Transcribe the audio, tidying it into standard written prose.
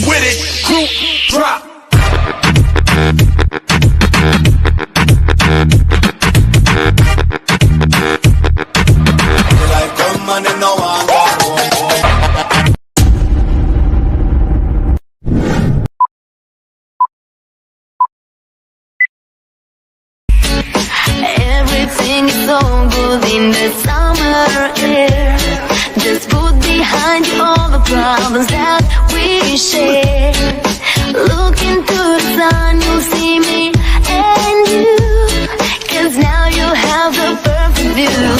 With it, group drop. Everything is so good in the summer air. Just put behind you all the problems that we share. Look into the sun, you'll see me and you. 'Cause now you have the perfect view.